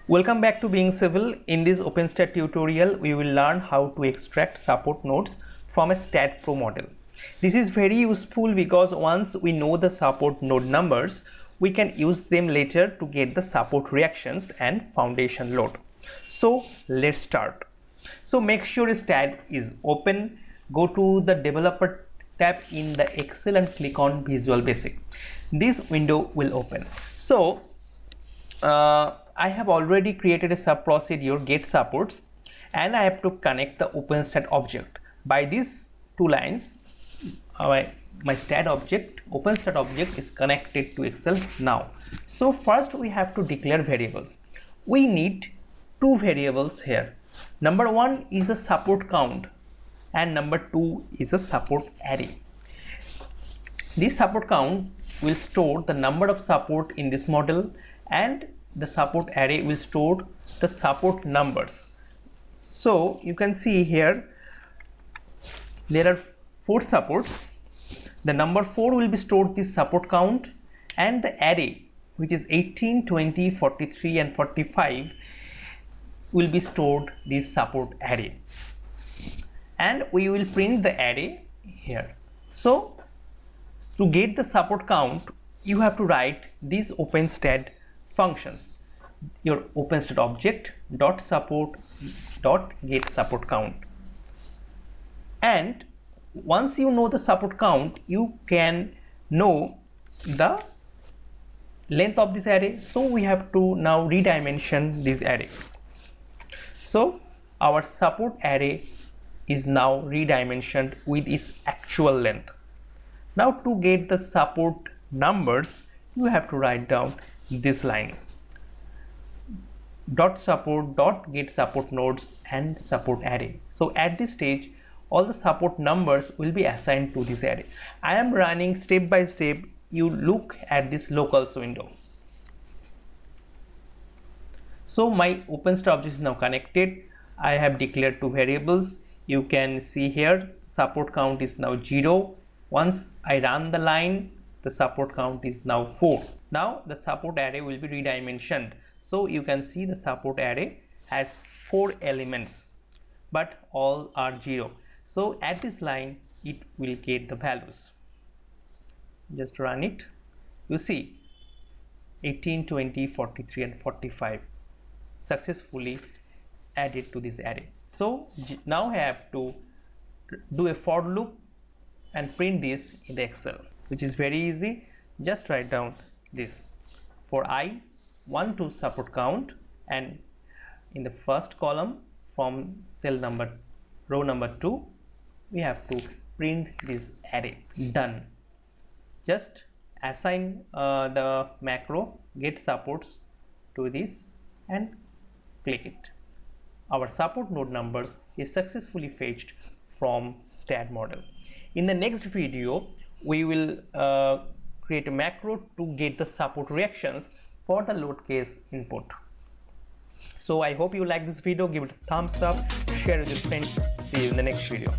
Welcome back to Being Civil. In this OpenSTAAD tutorial, we will learn how to extract support nodes from a STAAD.Pro model. This is very useful because once we know the support node numbers, we can use them later to get the support reactions and foundation load. So let's start. So make sure STAAD is open. Go to the developer tab in the Excel and click on Visual Basic. This window will open. So I have already created a sub procedure get supports, and I have to connect the OpenSTAAD object. By these two lines, my STAAD object, OpenSTAAD object is connected to Excel now. So first we have to declare variables. We need two variables here. Number one is the support count and number two is the support array. This support count will store the number of support in this model, and the support array will store the support numbers. So you can see here there are 4 supports. The number 4 will be stored this support count, and the array, which is 18, 20, 43 and 45, will be stored this support array, and we will print the array here. So to get the support count, you have to write these OpenSTAAD functions. Your OpenSTAAD object dot support dot get support count, and once you know the support count, you can know the length of this array. So we have to now redimension this array. So our support array is now redimensioned with its actual length. Now to get the support numbers, you have to write down this line: dot support dot get support nodes and support array. So at this stage, all the support numbers will be assigned to this array. I am running step by step. You look at this locals window. So my OpenSTAAD object is now connected. I have declared two variables. You can see here support count is now 0. Once I run the line, the support count is now 4. Now the support array will be redimensioned. So you can see the support array has 4 elements, but all are 0. So at this line, it will get the values. Just run it. You see 18, 20, 43 and 45 successfully added to this array. So now I have to do a for loop and print this in the Excel, which is very easy. Just write down this: for I want to support count, and in the first column from cell number row number 2, we have to print this array. Done. Just assign the macro get supports to this and click it. Our support node numbers is successfully fetched from STAAD model. In the next video, we will create a macro to get the support reactions for the load case input. So I hope you like this video. Give it a thumbs up, share with your friends. See you in the next video.